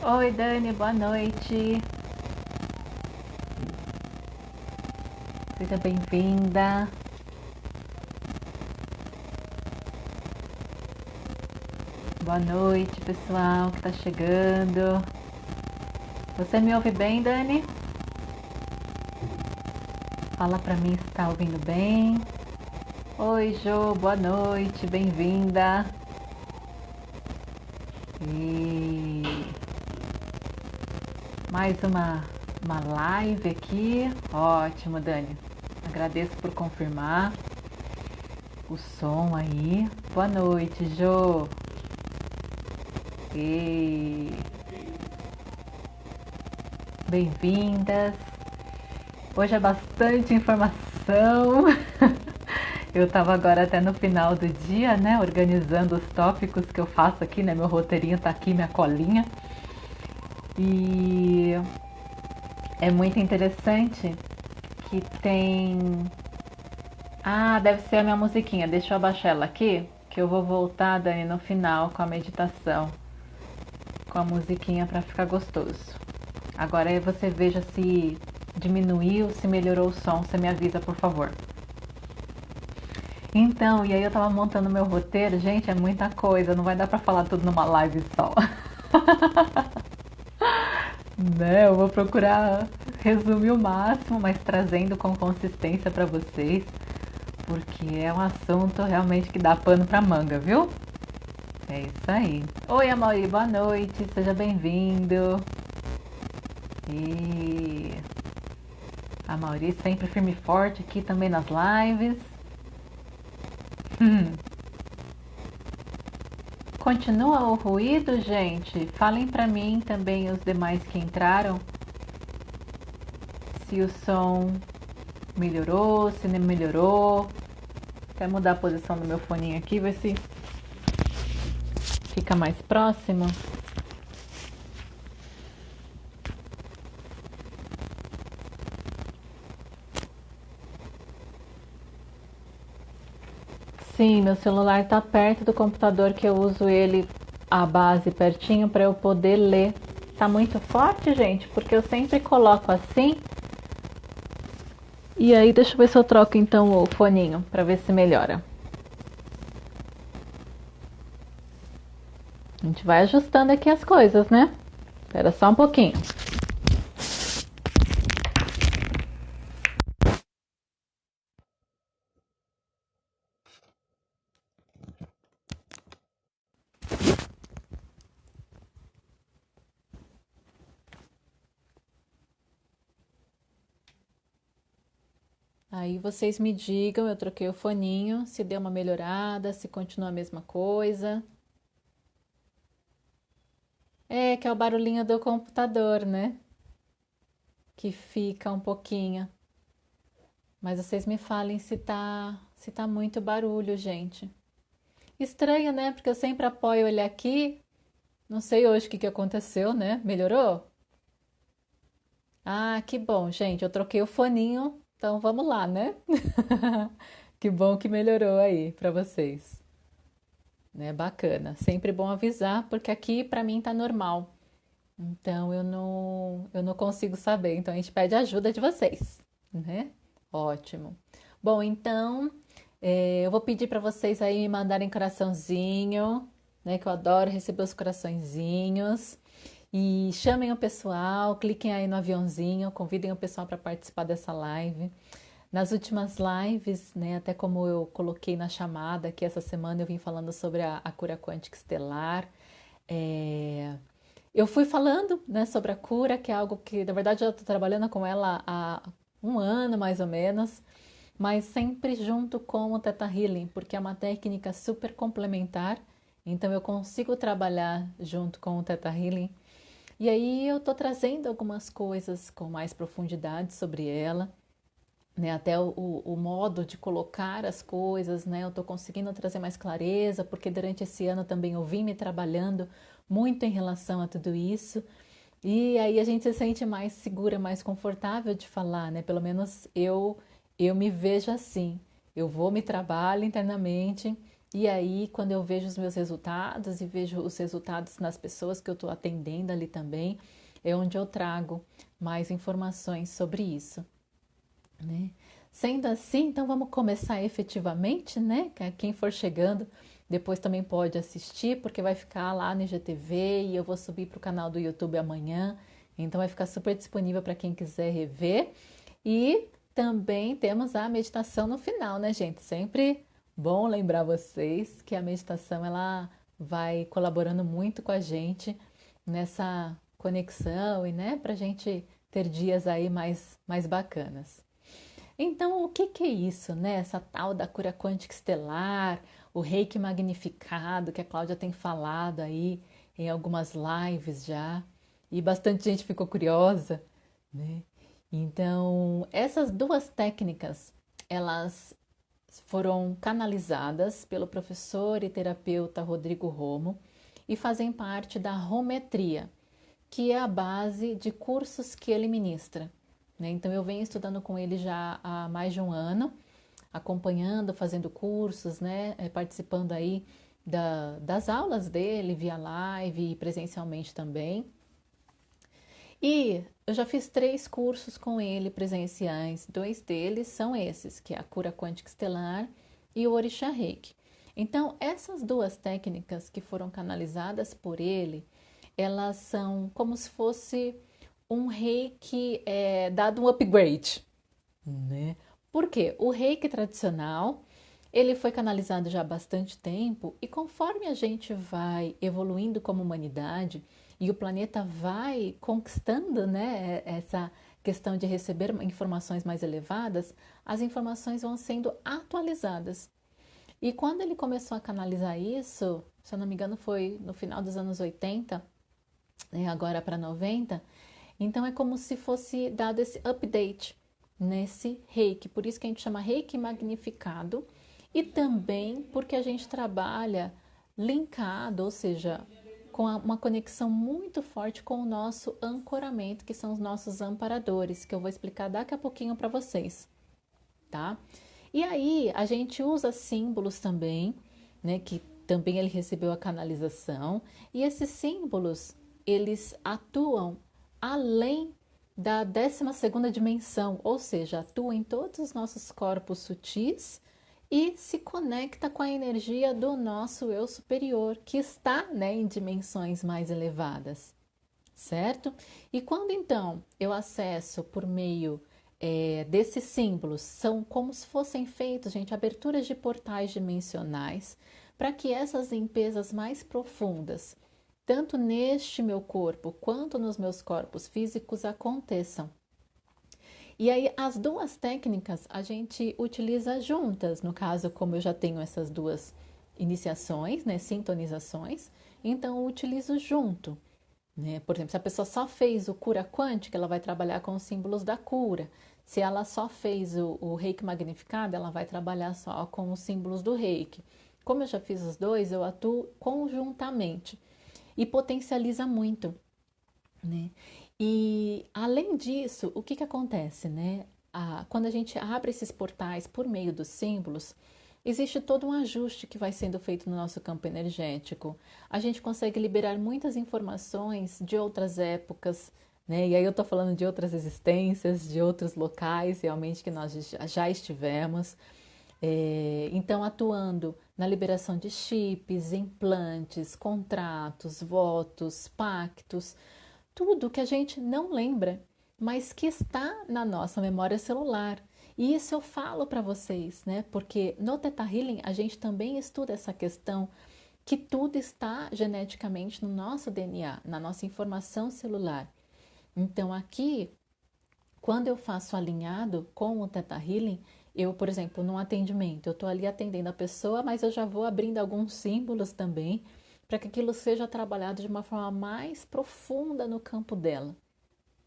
Oi, Dani, boa noite. Seja bem-vinda. Boa noite, pessoal que tá chegando. Você me ouve bem, Dani? Fala pra mim se tá ouvindo bem. Oi, Jo, boa noite, bem-vinda. E mais uma live aqui. Ótimo, Dani. Agradeço por confirmar o som aí. Boa noite, Jo. E bem-vindas. Hoje é bastante informação. Eu estava agora até no final do dia, né, organizando os tópicos que eu faço aqui, né? Meu roteirinho tá aqui, minha colinha. E é muito interessante que tem... Ah, deve ser a minha musiquinha. Deixa eu abaixar ela aqui, que eu vou voltar, Dani, no final com a meditação, com a musiquinha para ficar gostoso. Agora aí você veja se diminuiu, se melhorou o som, você me avisa, por favor. Então, e aí eu tava montando meu roteiro, gente, é muita coisa, não vai dar pra falar tudo numa live só. Né, eu vou procurar resumir o máximo, mas trazendo com consistência pra vocês, porque é um assunto realmente que dá pano pra manga, viu? É isso aí. Oi, Amaury, boa noite, seja bem-vindo. E a Mauri sempre firme e forte aqui também nas lives. Continua o ruído, gente? Falem pra mim também os demais que entraram se o som melhorou, se não melhorou. Até mudar a posição do meu foninho aqui, ver se fica mais próximo. Sim, meu celular tá perto do computador que eu uso ele a base pertinho para eu poder ler. Tá muito forte, gente, porque eu sempre coloco assim. E aí, deixa eu ver se eu troco então o foninho para ver se melhora. A gente vai ajustando aqui as coisas, né? Espera só um pouquinho. Aí vocês me digam, eu troquei o foninho, se deu uma melhorada, se continua a mesma coisa. É, que é o barulhinho do computador, né? Que fica um pouquinho. Mas vocês me falem se tá muito barulho, gente. Estranho, né? Porque eu sempre apoio ele aqui. Não sei hoje o que aconteceu, né? Melhorou? Ah, que bom, gente. Eu troquei o foninho, então vamos lá, né? Que bom que melhorou aí para vocês. Né? Bacana. Sempre bom avisar, porque aqui para mim tá normal. Então eu não consigo saber. Então a gente pede ajuda de vocês, né? Ótimo. Bom, então eu vou pedir para vocês aí me mandarem coraçãozinho, né? Que eu adoro receber os coraçõezinhos. E chamem o pessoal, cliquem aí no aviãozinho, convidem o pessoal para participar dessa live. Nas últimas lives, né, até como eu coloquei na chamada que essa semana eu vim falando sobre a cura quântica estelar. É, eu fui falando, né, sobre a cura, que é algo que, na verdade, eu estou trabalhando com ela há um ano mais ou menos, mas sempre junto com o Theta Healing, porque é uma técnica super complementar, então eu consigo trabalhar junto com o Theta Healing. E aí eu estou trazendo algumas coisas com mais profundidade sobre ela, né? Até o modo de colocar as coisas, né? Eu estou conseguindo trazer mais clareza, porque durante esse ano também eu vim me trabalhando muito em relação a tudo isso. E aí a gente se sente mais segura, mais confortável de falar, né? Pelo menos eu me vejo assim. Eu vou me trabalho internamente E aí, quando eu vejo os meus resultados e vejo os resultados nas pessoas que eu estou atendendo ali também, é onde eu trago mais informações sobre isso, né? Sendo assim, então vamos começar efetivamente, né? Quem for chegando, depois também pode assistir, porque vai ficar lá no IGTV e eu vou subir para o canal do YouTube amanhã. Então vai ficar super disponível para quem quiser rever. E também temos a meditação no final, né, gente? Sempre bom lembrar vocês que a meditação ela vai colaborando muito com a gente nessa conexão e, né, para a gente ter dias aí mais bacanas. Então, o que que é isso, né? Essa tal da cura quântica estelar, o reiki magnificado que a Cláudia tem falado aí em algumas lives já, e bastante gente ficou curiosa, né? Então, essas duas técnicas, elas foram canalizadas pelo professor e terapeuta Rodrigo Romo e fazem parte da Rometria, que é a base de cursos que ele ministra, né? Então eu venho estudando com ele já há mais de um ano, acompanhando, fazendo cursos, né? Participando aí das aulas dele via live e presencialmente também. E eu já fiz 3 cursos com ele presenciais. 2 deles são esses, que é a cura quântica estelar e o orixá reiki. Então, essas duas técnicas que foram canalizadas por ele, elas são como se fosse um reiki dado um upgrade, né? Por quê? O reiki tradicional, ele foi canalizado já há bastante tempo e conforme a gente vai evoluindo como humanidade e o planeta vai conquistando, né, essa questão de receber informações mais elevadas, as informações vão sendo atualizadas. E quando ele começou a canalizar isso, se eu não me engano, foi no final dos anos 80, né, agora para 90, então é como se fosse dado esse update nesse reiki, por isso que a gente chama reiki magnificado e também porque a gente trabalha linkado, ou seja, com uma conexão muito forte com o nosso ancoramento, que são os nossos amparadores, que eu vou explicar daqui a pouquinho para vocês, tá? E aí a gente usa símbolos também, né, que também ele recebeu a canalização, e esses símbolos, eles atuam além da 12ª dimensão, ou seja, atua em todos os nossos corpos sutis e se conecta com a energia do nosso eu superior, que está, né, em dimensões mais elevadas, certo? E quando então eu acesso por meio desses símbolos, são como se fossem feitos, gente, aberturas de portais dimensionais para que essas limpezas mais profundas, tanto neste meu corpo quanto nos meus corpos físicos, aconteçam. E aí, as duas técnicas a gente utiliza juntas. No caso, como eu já tenho essas duas iniciações, né, sintonizações, então eu utilizo junto, né? Por exemplo, se a pessoa só fez o cura quântica, ela vai trabalhar com os símbolos da cura. Se ela só fez o reiki magnificado, ela vai trabalhar só com os símbolos do reiki. Como eu já fiz os dois, eu atuo conjuntamente e potencializa muito, né? E além disso, o que que acontece, né? Quando a gente abre esses portais por meio dos símbolos, existe todo um ajuste que vai sendo feito no nosso campo energético. A gente consegue liberar muitas informações de outras épocas, né? E aí eu tô falando de outras existências, de outros locais realmente que nós já estivemos. Então, atuando na liberação de chips, implantes, contratos, votos, pactos, tudo que a gente não lembra, mas que está na nossa memória celular. E isso eu falo para vocês, né? Porque no Theta Healing a gente também estuda essa questão que tudo está geneticamente no nosso DNA, na nossa informação celular. Então aqui, quando eu faço alinhado com o Theta Healing, eu, por exemplo, num atendimento, eu estou ali atendendo a pessoa, mas eu já vou abrindo alguns símbolos também para que aquilo seja trabalhado de uma forma mais profunda no campo dela,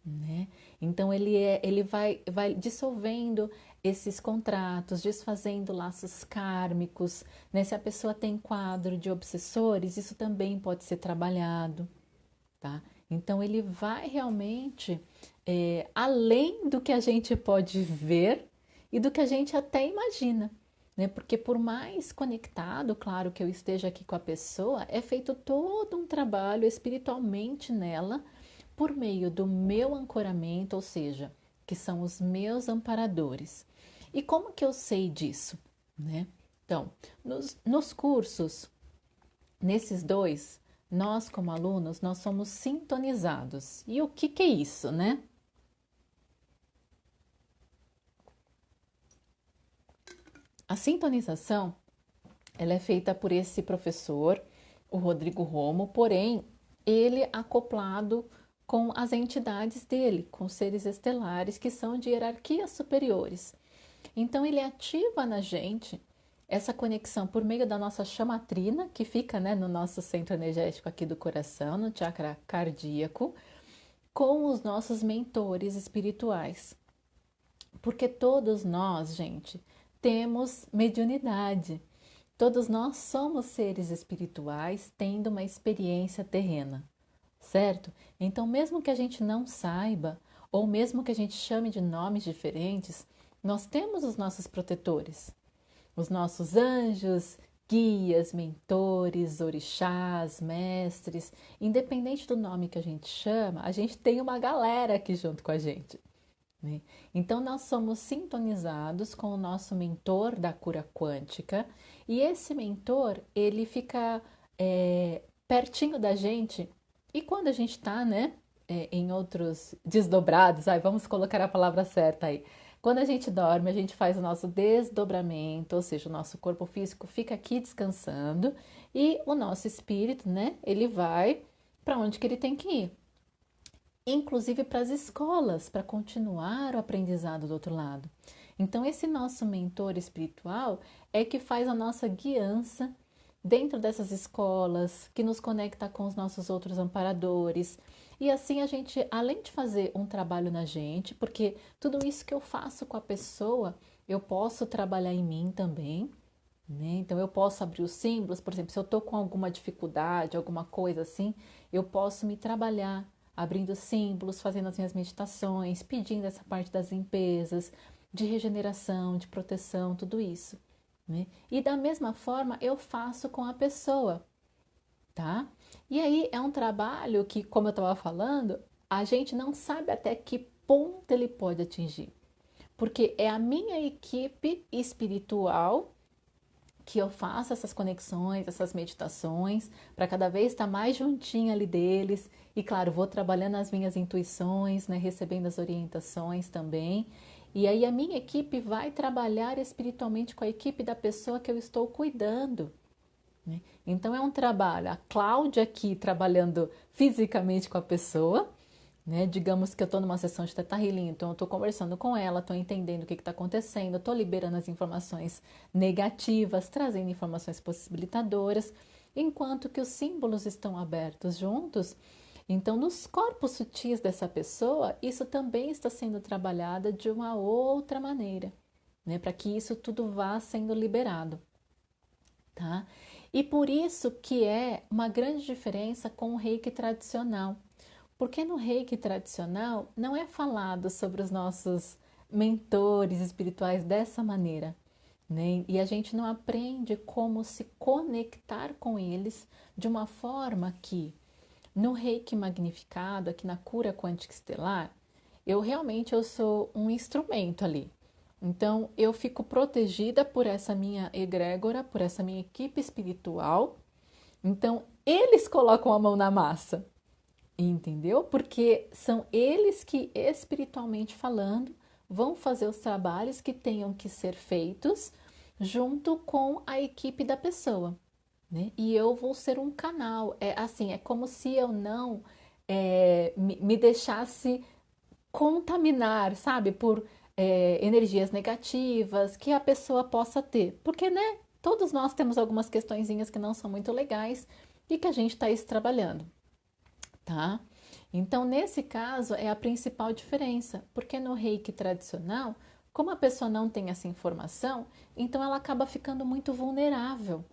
né? Então ele vai dissolvendo esses contratos, desfazendo laços kármicos, né? Se a pessoa tem quadro de obsessores, isso também pode ser trabalhado, tá? Então ele vai realmente além do que a gente pode ver e do que a gente até imagina. né? Porque por mais conectado, claro, que eu esteja aqui com a pessoa, é feito todo um trabalho espiritualmente nela por meio do meu ancoramento, ou seja, que são os meus amparadores. E como que eu sei disso, né? Então, nos cursos, nesses dois, nós como alunos, nós somos sintonizados. E o que é isso, né? A sintonização, ela é feita por esse professor, o Rodrigo Romo, porém, ele acoplado com as entidades dele, com seres estelares que são de hierarquias superiores. Então, ele ativa na gente essa conexão por meio da nossa chamatrina, que fica, né, no nosso centro energético aqui do coração, no chakra cardíaco, com os nossos mentores espirituais. Porque todos nós, gente, temos mediunidade. Todos nós somos seres espirituais tendo uma experiência terrena, certo? Então, mesmo que a gente não saiba, ou mesmo que a gente chame de nomes diferentes, nós temos os nossos protetores, os nossos anjos, guias, mentores, orixás, mestres. Independente do nome que a gente chama, a gente tem uma galera aqui junto com a gente, né? Então, nós somos sintonizados com o nosso mentor da cura quântica e esse mentor, ele fica pertinho da gente e quando a gente está, né, em outros desdobrados, vamos colocar a palavra certa aí. Quando a gente dorme, a gente faz o nosso desdobramento, ou seja, o nosso corpo físico fica aqui descansando e o nosso espírito, né, ele vai para onde que ele tem que ir, inclusive para as escolas, para continuar o aprendizado do outro lado. Então, esse nosso mentor espiritual é que faz a nossa guiança dentro dessas escolas, que nos conecta com os nossos outros amparadores. E assim a gente, além de fazer um trabalho na gente, porque tudo isso que eu faço com a pessoa, eu posso trabalhar em mim também, né? Então eu posso abrir os símbolos, por exemplo, se eu estou com alguma dificuldade, alguma coisa assim, eu posso me trabalhar abrindo símbolos, fazendo as minhas meditações, pedindo essa parte das limpezas, de regeneração, de proteção, tudo isso, né? E da mesma forma eu faço com a pessoa, tá? E aí é um trabalho que, como eu estava falando, a gente não sabe até que ponto ele pode atingir, porque é a minha equipe espiritual que eu faço essas conexões, essas meditações, para cada vez estar mais juntinha ali deles. E claro, vou trabalhando as minhas intuições, né, recebendo as orientações também. E aí a minha equipe vai trabalhar espiritualmente com a equipe da pessoa que eu estou cuidando, né? Então é um trabalho, a Cláudia aqui trabalhando fisicamente com a pessoa, né? Digamos que eu estou numa sessão de Theta Healing, então eu estou conversando com ela, estou entendendo o que está acontecendo, estou liberando as informações negativas, trazendo informações possibilitadoras, enquanto que os símbolos estão abertos juntos. Então, nos corpos sutis dessa pessoa, isso também está sendo trabalhado de uma outra maneira, né? Para que isso tudo vá sendo liberado, tá? E por isso que é uma grande diferença com o reiki tradicional. Porque no reiki tradicional não é falado sobre os nossos mentores espirituais dessa maneira, né? E a gente não aprende como se conectar com eles de uma forma que no reiki magnificado, aqui na cura quântica estelar, eu sou um instrumento ali. Então eu fico protegida por essa minha egrégora, por essa minha equipe espiritual. Então eles colocam a mão na massa. Entendeu? Porque são eles que, espiritualmente falando, vão fazer os trabalhos que tenham que ser feitos junto com a equipe da pessoa, né? E eu vou ser um canal. É assim, é como se eu não me deixasse contaminar, sabe, por energias negativas que a pessoa possa ter. Porque, né? Todos nós temos algumas questõezinhas que não são muito legais e que a gente está trabalhando, tá? Então, nesse caso, é a principal diferença, porque no reiki tradicional, como a pessoa não tem essa informação, então ela acaba ficando muito vulnerável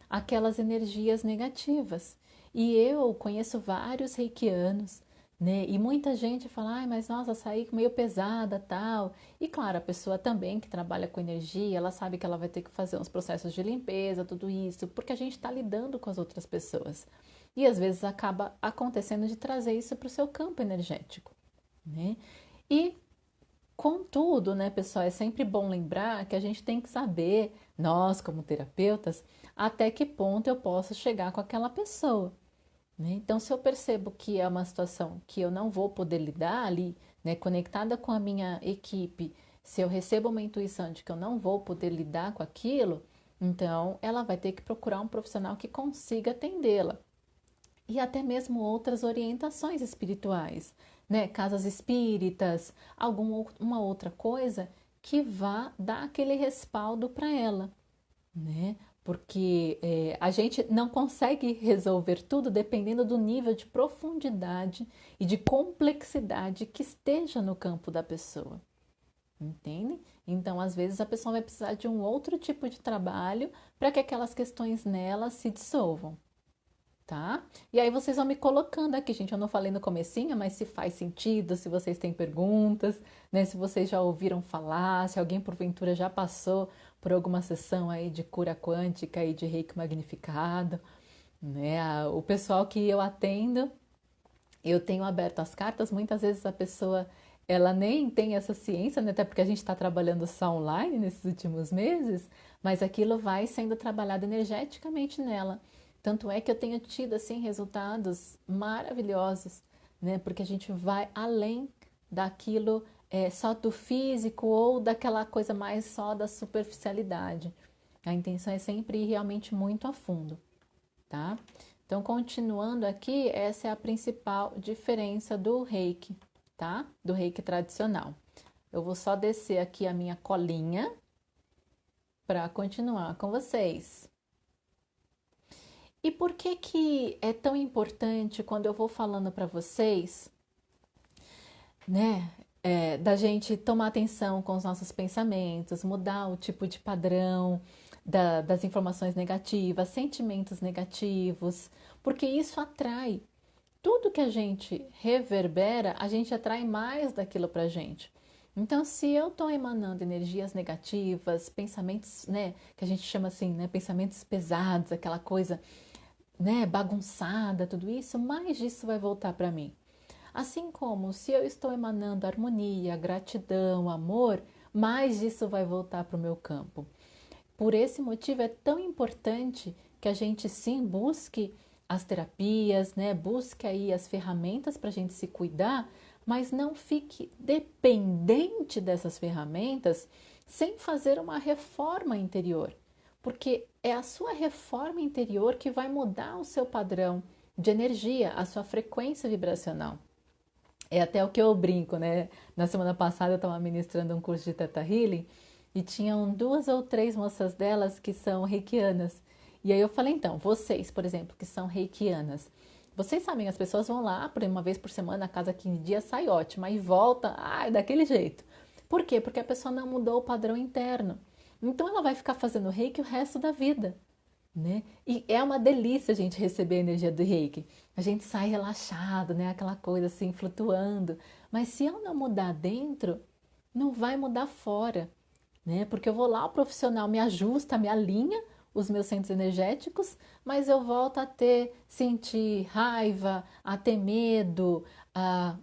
àquelas energias negativas. E eu conheço vários reikianos né? E muita gente fala, ai, mas nossa, saí meio pesada, tal. E claro, a pessoa também que trabalha com energia, ela sabe que ela vai ter que fazer uns processos de limpeza, tudo isso, porque a gente está lidando com as outras pessoas. E às vezes acaba acontecendo de trazer isso para o seu campo energético, né? E contudo, né, pessoal, é sempre bom lembrar que a gente tem que saber, nós como terapeutas, até que ponto eu posso chegar com aquela pessoa, né? Então, se eu percebo que é uma situação que eu não vou poder lidar ali, né, conectada com a minha equipe, se eu recebo uma intuição de que eu não vou poder lidar com aquilo, então ela vai ter que procurar um profissional que consiga atendê-la. E até mesmo outras orientações espirituais, né? Casas espíritas, alguma outra coisa que vá dar aquele respaldo para ela, né? Porque a gente não consegue resolver tudo dependendo do nível de profundidade e de complexidade que esteja no campo da pessoa, entende? Então, às vezes, a pessoa vai precisar de um outro tipo de trabalho para que aquelas questões nela se dissolvam, tá? E aí vocês vão me colocando aqui, gente. Eu não falei no comecinho, mas se faz sentido, se vocês têm perguntas, né? Se vocês já ouviram falar, se alguém porventura já passou por alguma sessão aí de cura quântica e de reiki magnificado, né? O pessoal que eu atendo, eu tenho aberto as cartas, muitas vezes a pessoa ela nem tem essa ciência, né? Até porque a gente está trabalhando só online nesses últimos meses, mas aquilo vai sendo trabalhado energeticamente nela. Tanto é que eu tenho tido assim resultados maravilhosos, né? Porque a gente vai além daquilo só do físico ou daquela coisa mais só da superficialidade. A intenção é sempre ir realmente muito a fundo, tá? Então, continuando aqui, essa é a principal diferença do reiki, tá? Do reiki tradicional. Eu vou só descer aqui a minha colinha para continuar com vocês. E por que que é tão importante quando eu vou falando para vocês, né, da gente tomar atenção com os nossos pensamentos, mudar o tipo de padrão das informações negativas, sentimentos negativos, porque isso atrai. Tudo que a gente reverbera, a gente atrai mais daquilo para a gente. Então, se eu estou emanando energias negativas, pensamentos, né, que a gente chama assim, né, pensamentos pesados, aquela coisa, né, bagunçada, tudo isso, mais disso vai voltar para mim. Assim como se eu estou emanando harmonia, gratidão, amor, mais disso vai voltar para o meu campo. Por esse motivo é tão importante que a gente sim busque as terapias, né? Busque aí as ferramentas para a gente se cuidar, mas não fique dependente dessas ferramentas sem fazer uma reforma interior, porque é a sua reforma interior que vai mudar o seu padrão de energia, a sua frequência vibracional. É até o que eu brinco, né? Na semana passada eu estava ministrando um curso de Theta Healing e tinham duas ou três moças delas que são reikianas. E aí eu falei, então, vocês, por exemplo, que são reikianas, vocês sabem, as pessoas vão lá por uma vez por semana, a cada 15 dias sai ótima e volta, ai, daquele jeito. Por quê? Porque a pessoa não mudou o padrão interno. Então ela vai ficar fazendo reiki o resto da vida, né? E é uma delícia a gente receber a energia do reiki. A gente sai relaxado, né? Aquela coisa assim, flutuando. Mas se eu não mudar dentro, não vai mudar fora, né? Porque eu vou lá, o profissional me ajusta, me alinha os meus centros energéticos, mas eu volto a sentir raiva, a ter medo, a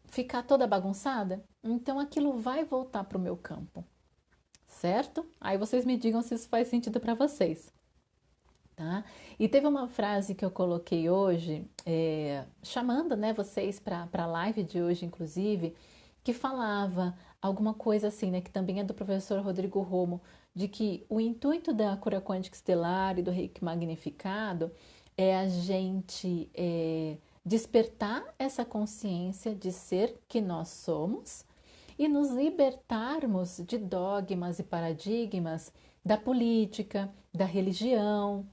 ficar toda bagunçada. Então aquilo vai voltar para o meu campo, certo? Aí vocês me digam se isso faz sentido para vocês. Tá? E teve uma frase que eu coloquei hoje, chamando, né, vocês para a live de hoje, inclusive, que falava alguma coisa assim, né, que também é do professor Rodrigo Romo, de que o intuito da cura quântica estelar e do reiki magnificado é a gente despertar essa consciência de ser que nós somos e nos libertarmos de dogmas e paradigmas da política, da religião,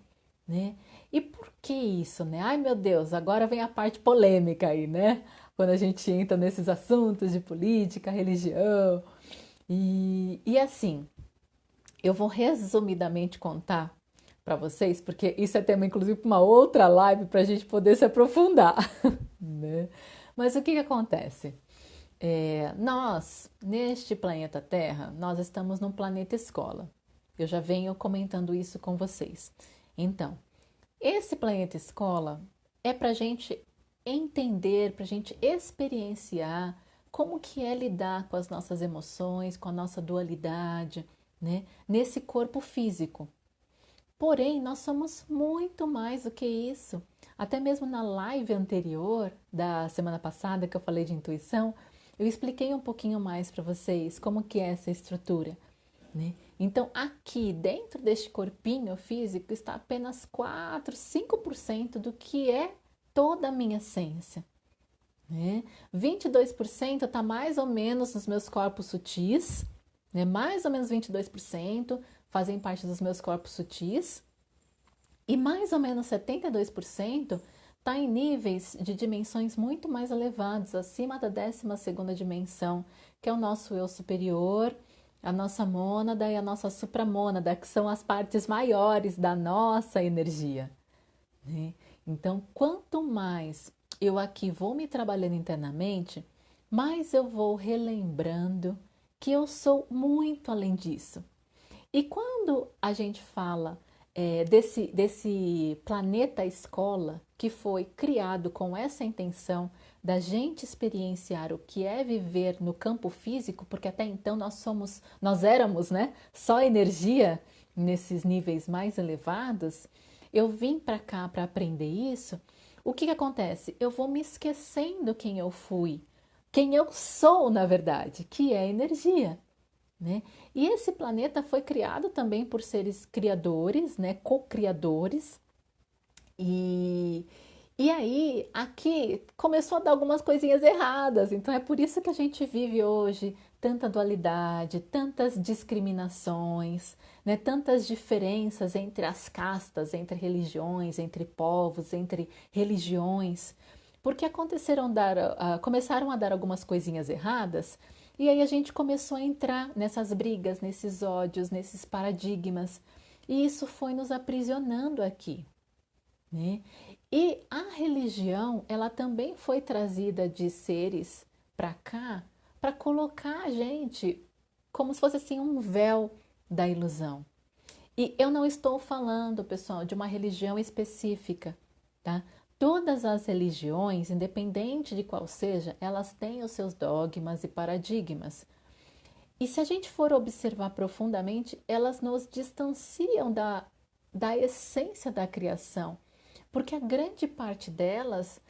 né? E por que isso, né? Ai, meu Deus, agora vem a parte polêmica aí, né? Quando a gente entra nesses assuntos de política, religião. E assim, eu vou resumidamente contar para vocês, porque isso é tema inclusive para uma outra live para a gente poder se aprofundar, né? Mas o que que acontece? Nós, neste planeta Terra, nós estamos num planeta escola. Eu já venho comentando isso com vocês. Então, esse planeta escola é para a gente entender, para a gente experienciar como que é lidar com as nossas emoções, com a nossa dualidade, né? Nesse corpo físico. Porém, nós somos muito mais do que isso. Até mesmo na live anterior da semana passada que eu falei de intuição, eu expliquei um pouquinho mais para vocês como que é essa estrutura, né? Então, aqui dentro deste corpinho físico está apenas 4, 5% do que é toda a minha essência, né? 22% está mais ou menos nos meus corpos sutis, né? Mais ou menos 22% fazem parte dos meus corpos sutis, e mais ou menos 72% está em níveis de dimensões muito mais elevados, acima da 12ª dimensão, que é o nosso eu superior, a nossa mônada e a nossa supramônada, que são as partes maiores da nossa energia, né? Então, quanto mais eu aqui vou me trabalhando internamente, mais eu vou relembrando que eu sou muito além disso. E quando a gente fala desse planeta escola que foi criado com essa intenção da gente experienciar o que é viver no campo físico, porque até então nós éramos, né, só energia nesses níveis mais elevados, eu vim para cá para aprender isso. O que acontece? Eu vou me esquecendo quem eu fui, quem eu sou, na verdade, que é energia, né? E esse planeta foi criado também por seres criadores, né? Co-criadores. E, e aí, aqui começou a dar algumas coisinhas erradas. Então, é por isso que a gente vive hoje tanta dualidade, tantas discriminações, né? Tantas diferenças entre as castas, entre religiões, entre povos, entre religiões. Porque começaram a dar algumas coisinhas erradas, e aí a gente começou a entrar nessas brigas, nesses ódios, nesses paradigmas. E isso foi nos aprisionando aqui, né? E a religião, ela também foi trazida de seres para cá para colocar a gente como se fosse assim um véu da ilusão. E eu não estou falando, pessoal, de uma religião específica, tá? Todas as religiões, independente de qual seja, elas têm os seus dogmas e paradigmas. E se a gente for observar profundamente, elas nos distanciam da essência da criação, porque a grande parte delas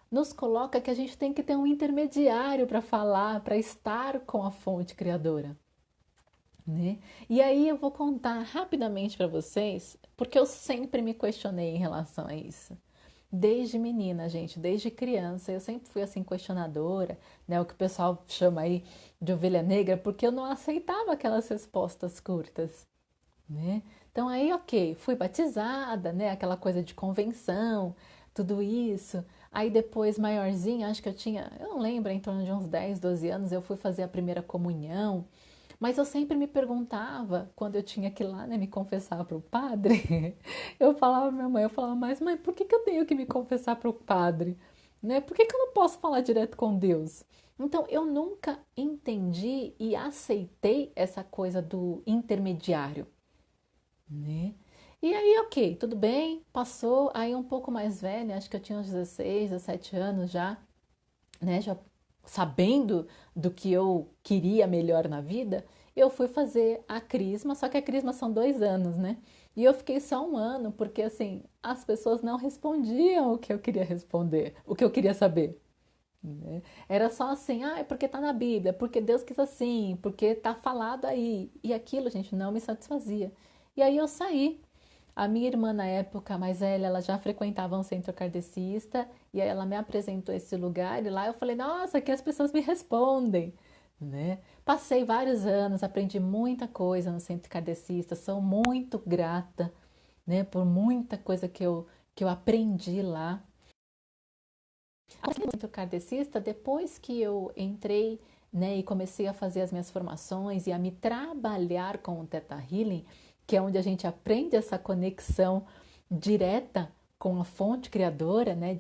nos coloca que a gente tem que ter um intermediário para falar, para estar com a fonte criadora, né? E aí eu vou contar rapidamente para vocês, porque eu sempre me questionei em relação a isso. Desde menina, gente, desde criança, eu sempre fui assim questionadora, né? O que o pessoal chama aí de ovelha negra, porque eu não aceitava aquelas respostas curtas, né? Então aí, ok, fui batizada, né? Aquela coisa de convenção, tudo isso. Aí depois, maiorzinha, acho que eu não lembro, em torno de uns 10, 12 anos, eu fui fazer a primeira comunhão. Mas eu sempre me perguntava, quando eu tinha que ir lá, né, me confessar para o padre, eu falava pra minha mãe, eu falava, mas mãe, por que que eu tenho que me confessar para o padre? Né? Por que que eu não posso falar direto com Deus? Então, eu nunca entendi e aceitei essa coisa do intermediário, né? E aí, ok, tudo bem, passou, aí um pouco mais velha, acho que eu tinha uns 16, 17 anos já, né, já sabendo do que eu queria melhor na vida, eu fui fazer a crisma, só que a crisma são 2 anos, né? E eu fiquei só um ano, porque assim, as pessoas não respondiam o que eu queria responder, o que eu queria saber, né? Era só assim, ah, é porque tá na Bíblia, porque Deus quis assim, porque tá falado aí. E aquilo, gente, não me satisfazia. E aí eu saí. A minha irmã, na época mais velha, ela já frequentava um centro kardecista, e aí ela me apresentou esse lugar, e lá eu falei, nossa, aqui as pessoas me respondem, né? Passei vários anos, aprendi muita coisa no centro kardecista, sou muito grata, né, por muita coisa que eu aprendi lá. No centro kardecista, depois que eu entrei, né, e comecei a fazer as minhas formações e a me trabalhar com o Theta Healing, que é onde a gente aprende essa conexão direta com a fonte criadora, né,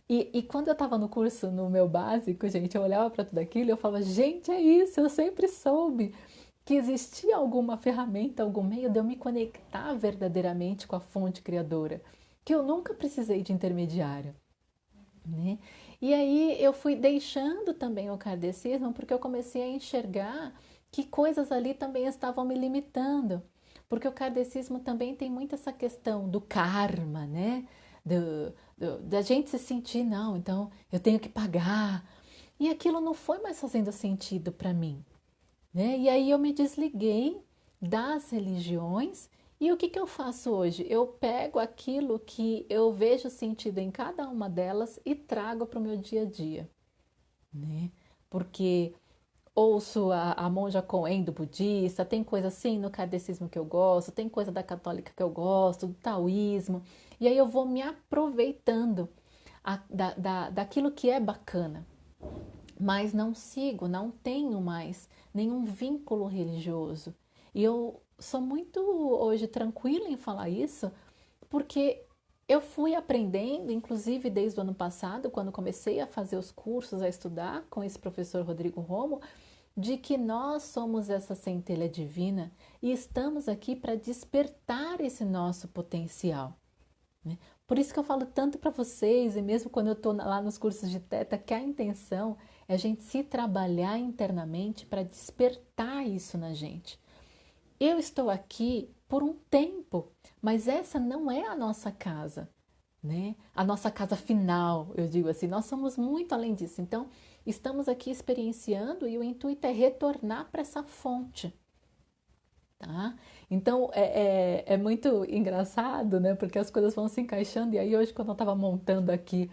E quando eu estava no curso, no meu básico, gente, eu olhava para tudo aquilo e eu falava, gente, é isso, eu sempre soube que existia alguma ferramenta, algum meio de eu me conectar verdadeiramente com a fonte criadora, que eu nunca precisei de intermediário, né? E aí eu fui deixando também o kardecismo porque eu comecei a enxergar que coisas ali também estavam me limitando, porque o kardecismo também tem muito essa questão do karma, né? Da gente se sentir, não, então eu tenho que pagar. E aquilo não foi mais fazendo sentido para mim, né? E aí eu me desliguei das religiões e o que que eu faço hoje? Eu pego aquilo que eu vejo sentido em cada uma delas e trago para o meu dia a dia, né? Porque ouço a monja Coen do budista, tem coisa assim no kardecismo que eu gosto, tem coisa da católica que eu gosto, do taoísmo, e aí eu vou me aproveitando daquilo que é bacana, mas não sigo, não tenho mais nenhum vínculo religioso. E eu sou muito hoje tranquila em falar isso, porque eu fui aprendendo, inclusive desde o ano passado, quando comecei a fazer os cursos, a estudar com esse professor Rodrigo Romo, de que nós somos essa centelha divina e estamos aqui para despertar esse nosso potencial, né? Por isso que eu falo tanto para vocês, e mesmo quando eu estou lá nos cursos de Teta, que a intenção é a gente se trabalhar internamente para despertar isso na gente. Eu estou aqui por um tempo, mas essa não é a nossa casa, né? A nossa casa final, eu digo assim, nós somos muito além disso. Então, estamos aqui experienciando e o intuito é retornar para essa fonte, tá? Então, é muito engraçado, né? Porque as coisas vão se encaixando. E aí, hoje, quando eu estava montando aqui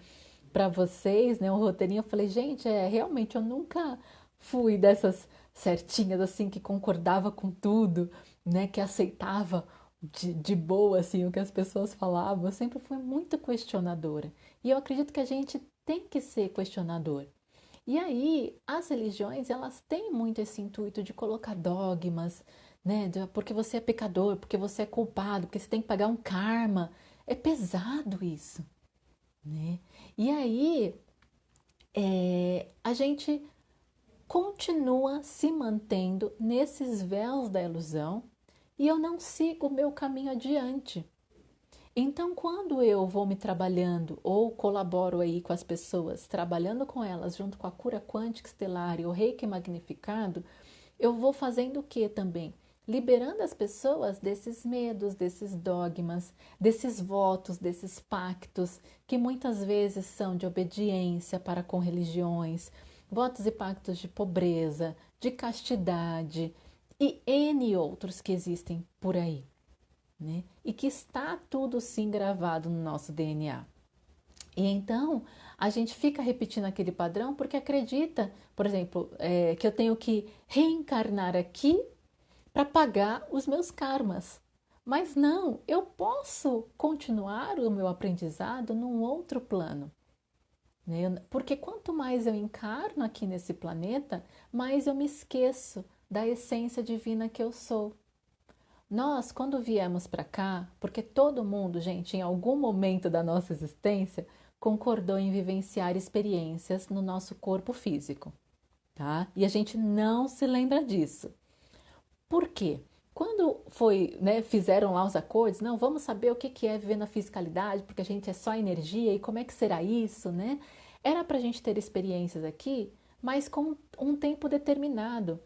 para vocês, né, um roteirinho, eu falei, gente, realmente, eu nunca fui dessas certinhas, assim, que concordava com tudo, né? Que aceitava de boa, assim, o que as pessoas falavam. Eu sempre fui muito questionadora. E eu acredito que a gente tem que ser questionador. E aí, as religiões, elas têm muito esse intuito de colocar dogmas, né? Porque você é pecador, porque você é culpado, porque você tem que pagar um karma. É pesado isso, né? E aí, a gente continua se mantendo nesses véus da ilusão e eu não sigo o meu caminho adiante. Então, quando eu vou me trabalhando ou colaboro aí com as pessoas, trabalhando com elas junto com a cura quântica estelar e o reiki magnificado, eu vou fazendo o que também? Liberando as pessoas desses medos, desses dogmas, desses votos, desses pactos, que muitas vezes são de obediência para com religiões, votos e pactos de pobreza, de castidade e N outros que existem por aí, né? E que está tudo sim gravado no nosso DNA. E então a gente fica repetindo aquele padrão porque acredita, por exemplo, que eu tenho que reencarnar aqui para pagar os meus karmas. Mas não, eu posso continuar o meu aprendizado num outro plano, né? Porque quanto mais eu encarno aqui nesse planeta, mais eu me esqueço da essência divina que eu sou. Nós, quando viemos para cá, porque todo mundo, gente, em algum momento da nossa existência, concordou em vivenciar experiências no nosso corpo físico, tá? E a gente não se lembra disso. Por quê? Quando foi, né, fizeram lá os acordos, não, vamos saber o que é viver na fisicalidade, porque a gente é só energia e como é que será isso, né? Era para a gente ter experiências aqui, mas com um tempo determinado,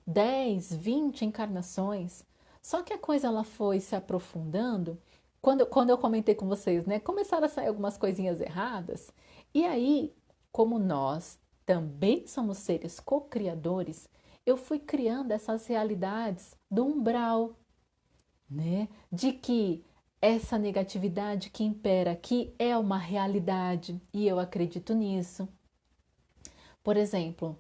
10, 20 encarnações. Só que a coisa ela foi se aprofundando. Quando eu comentei com vocês, né? Começaram a sair algumas coisinhas erradas. E aí, como nós também somos seres co-criadores, eu fui criando essas realidades do umbral, né? De que essa negatividade que impera aqui é uma realidade e eu acredito nisso. Por exemplo,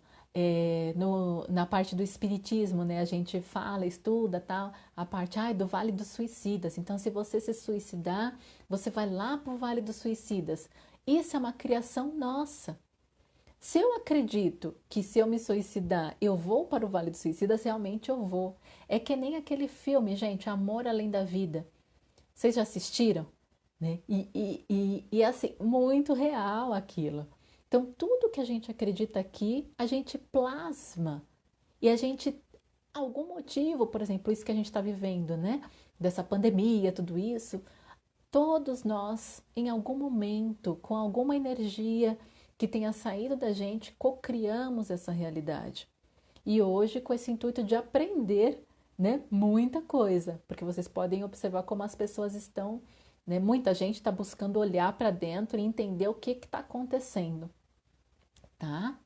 na parte do espiritismo, né, a gente fala, estuda tal, a parte do Vale dos Suicidas. Então, se você se suicidar, você vai lá para o Vale dos Suicidas. Isso é uma criação nossa. Se eu acredito que se eu me suicidar, eu vou para o Vale dos Suicidas, realmente eu vou. É que nem aquele filme, gente, Amor Além da Vida. Vocês já assistiram? né? E assim, muito real aquilo. Então, tudo que a gente acredita aqui, a gente plasma. E a gente, algum motivo, por exemplo, isso que a gente está vivendo, né? Dessa pandemia, tudo isso, todos nós, em algum momento, com alguma energia que tenha saído da gente, cocriamos essa realidade. E hoje, com esse intuito de aprender, né, muita coisa, porque vocês podem observar como as pessoas estão, né, muita gente está buscando olhar para dentro e entender o que está acontecendo, tá?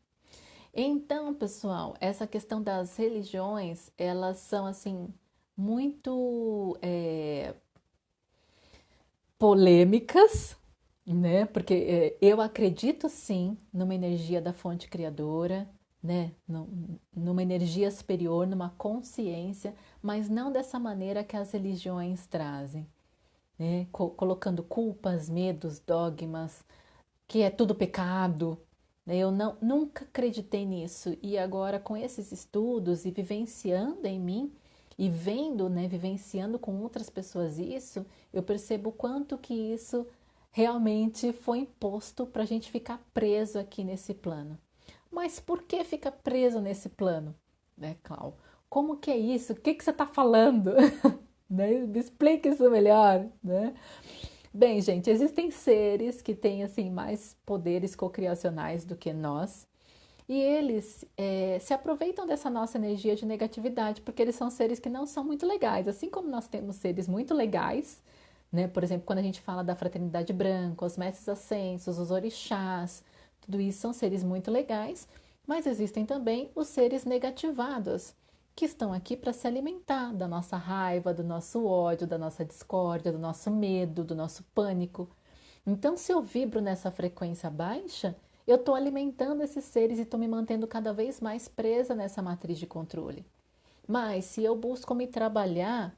Então, pessoal, essa questão das religiões, elas são assim muito polêmicas, né? Porque eu acredito sim numa energia da fonte criadora, né? Numa energia superior, numa consciência, mas não dessa maneira que as religiões trazem, né? Colocando culpas, medos, dogmas, que é tudo pecado, né? Eu não, nunca acreditei nisso e agora com esses estudos e vivenciando em mim e vendo, né, vivenciando com outras pessoas isso, eu percebo o quanto que isso realmente foi imposto para a gente ficar preso aqui nesse plano. Mas por que fica preso nesse plano, né, Clau? Como que é isso? O que que você está falando? Né? Me explica isso melhor, né? Bem, gente, existem seres que têm assim mais poderes cocriacionais do que nós e eles se aproveitam dessa nossa energia de negatividade porque eles são seres que não são muito legais, assim como nós temos seres muito legais, né? Por exemplo, quando a gente fala da fraternidade branca, os mestres ascensos, os orixás, tudo isso são seres muito legais, mas existem também os seres negativados que estão aqui para se alimentar da nossa raiva, do nosso ódio, da nossa discórdia, do nosso medo, do nosso pânico. Então, se eu vibro nessa frequência baixa, eu estou alimentando esses seres e estou me mantendo cada vez mais presa nessa matriz de controle. Mas se eu busco me trabalhar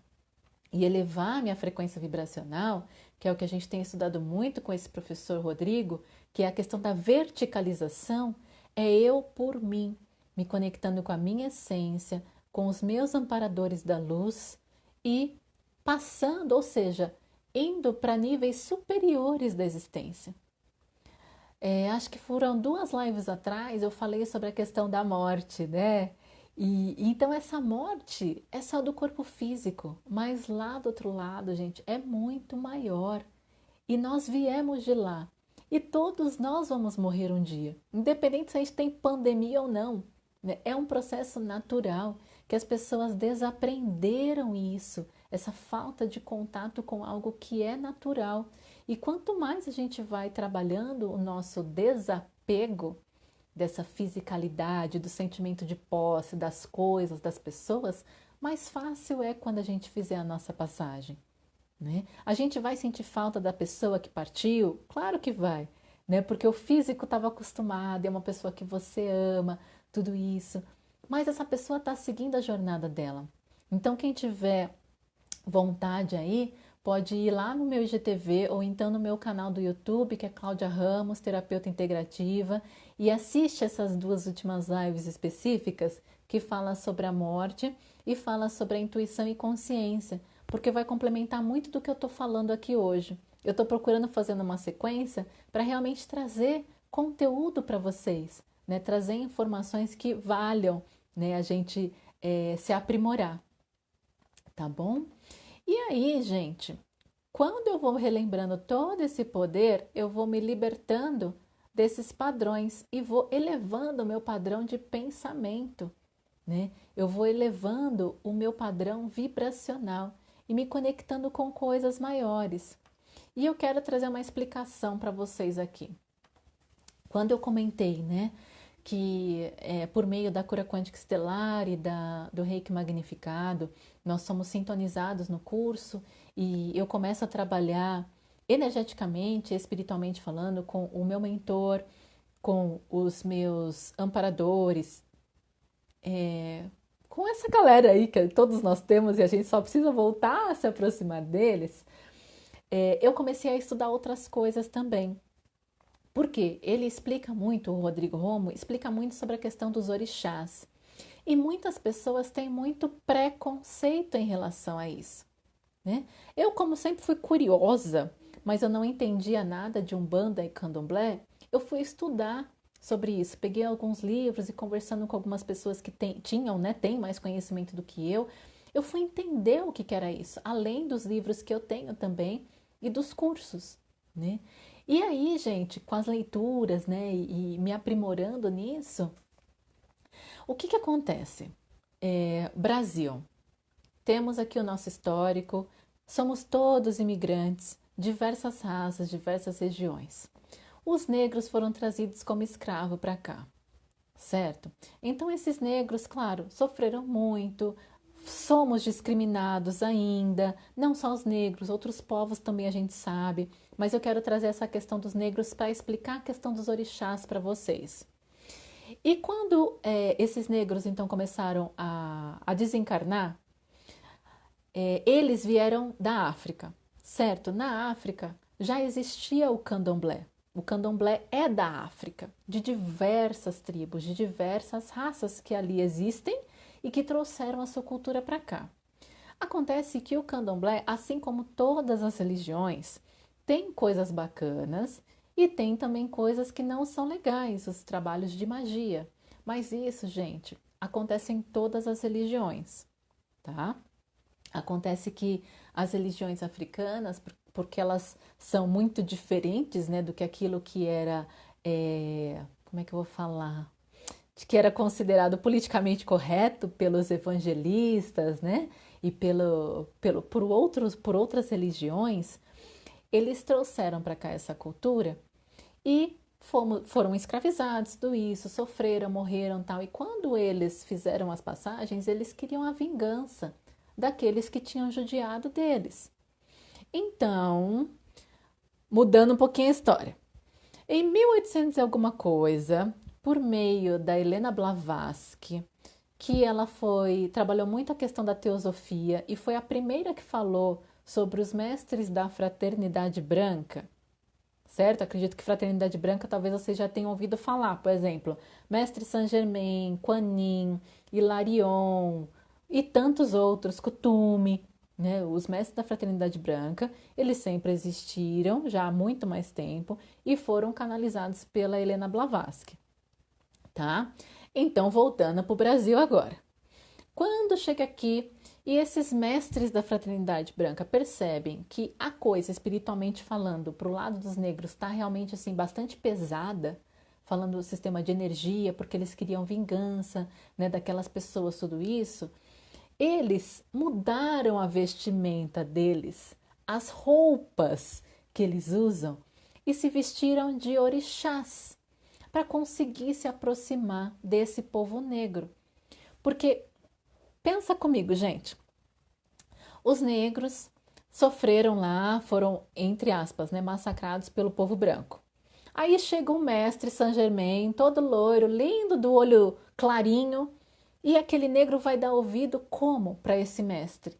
e elevar minha frequência vibracional, que é o que a gente tem estudado muito com esse professor Rodrigo, que é a questão da verticalização, é eu por mim, me conectando com a minha essência, com os meus amparadores da luz e passando, ou seja, indo para níveis superiores da existência. Acho que foram 2 lives atrás, eu falei sobre a questão da morte, né? E então essa morte é só do corpo físico, mas lá do outro lado, gente, é muito maior. E nós viemos de lá. E todos nós vamos morrer um dia, independente se a gente tem pandemia ou não, né? É um processo natural que as pessoas desaprenderam isso, essa falta de contato com algo que é natural. E quanto mais a gente vai trabalhando o nosso desapego dessa fisicalidade, do sentimento de posse, das coisas, das pessoas, mais fácil é quando a gente fizer a nossa passagem, né? A gente vai sentir falta da pessoa que partiu? Claro que vai, né? Porque o físico estava acostumado, é uma pessoa que você ama, tudo isso. Mas essa pessoa está seguindo a jornada dela. Então, quem tiver vontade aí, pode ir lá no meu IGTV ou então no meu canal do YouTube, que é Cláudia Ramos, terapeuta integrativa, e assiste essas 2 últimas lives específicas que fala sobre a morte e fala sobre a intuição e consciência, porque vai complementar muito do que eu estou falando aqui hoje. Eu estou procurando fazer uma sequência para realmente trazer conteúdo para vocês, né? Trazer informações que valham, né? A gente se aprimorar, tá bom? E aí, gente, quando eu vou relembrando todo esse poder, eu vou me libertando desses padrões e vou elevando o meu padrão de pensamento, né? Eu vou elevando o meu padrão vibracional e me conectando com coisas maiores. E eu quero trazer uma explicação para vocês aqui. Quando eu comentei, né, que por meio da cura quântica estelar e do Reiki magnificado, nós somos sintonizados no curso e eu começo a trabalhar energeticamente, espiritualmente falando, com o meu mentor, com os meus amparadores, com essa galera aí que todos nós temos e a gente só precisa voltar a se aproximar deles, eu comecei a estudar outras coisas também. Porque ele explica muito, o Rodrigo Romo explica muito sobre a questão dos orixás. E muitas pessoas têm muito preconceito em relação a isso, né? Eu, como sempre, fui curiosa mas eu não entendia nada de Umbanda e Candomblé, eu fui estudar sobre isso. Peguei alguns livros e conversando com algumas pessoas que tinham, né, têm mais conhecimento do que eu fui entender o que que era isso, além dos livros que eu tenho também e dos cursos, né? E aí, gente, com as leituras, né, e me aprimorando nisso, o que que acontece? Brasil, temos aqui o nosso histórico, somos todos imigrantes, diversas raças, diversas regiões. Os negros foram trazidos como escravo para cá, certo? Então esses negros, claro, sofreram muito, somos discriminados ainda, não só os negros, outros povos também a gente sabe, mas eu quero trazer essa questão dos negros para explicar a questão dos orixás para vocês. E quando esses negros então começaram a desencarnar, eles vieram da África, certo? Na África já existia o candomblé. O candomblé é da África, de diversas tribos, de diversas raças que ali existem e que trouxeram a sua cultura para cá. Acontece que o candomblé, assim como todas as religiões, tem coisas bacanas e tem também coisas que não são legais, os trabalhos de magia. Mas isso, gente, acontece em todas as religiões, tá? Acontece que as religiões africanas, porque elas são muito diferentes, né, do que aquilo que era, como é que eu vou falar? De que era considerado politicamente correto pelos evangelistas, né, e por outras religiões, eles trouxeram para cá essa cultura e foram escravizados, tudo isso, sofreram, morreram tal. E quando eles fizeram as passagens, eles queriam a vingança daqueles que tinham judiado deles. Então, mudando um pouquinho a história. Em 1800 e alguma coisa, por meio da Helena Blavatsky, que ela trabalhou muito a questão da teosofia e foi a primeira que falou sobre os mestres da fraternidade branca, certo? Acredito que fraternidade branca talvez vocês já tenham ouvido falar, por exemplo, Mestre Saint Germain, Kuan Yin, Hilarion e tantos outros, Kuthumi, né? Os mestres da fraternidade branca, eles sempre existiram já há muito mais tempo e foram canalizados pela Helena Blavatsky, tá? Então, voltando para o Brasil agora. Quando chega aqui e esses mestres da fraternidade branca percebem que a coisa, espiritualmente falando, para o lado dos negros está realmente assim bastante pesada, falando do sistema de energia, porque eles queriam vingança, né, daquelas pessoas, tudo isso, eles mudaram a vestimenta deles, as roupas que eles usam e se vestiram de orixás para conseguir se aproximar desse povo negro. Porque pensa comigo, gente. Os negros sofreram lá, foram, entre aspas, né, massacrados pelo povo branco. Aí chega um mestre Saint Germain, todo loiro, lindo, do olho clarinho, e aquele negro vai dar ouvido como para esse mestre?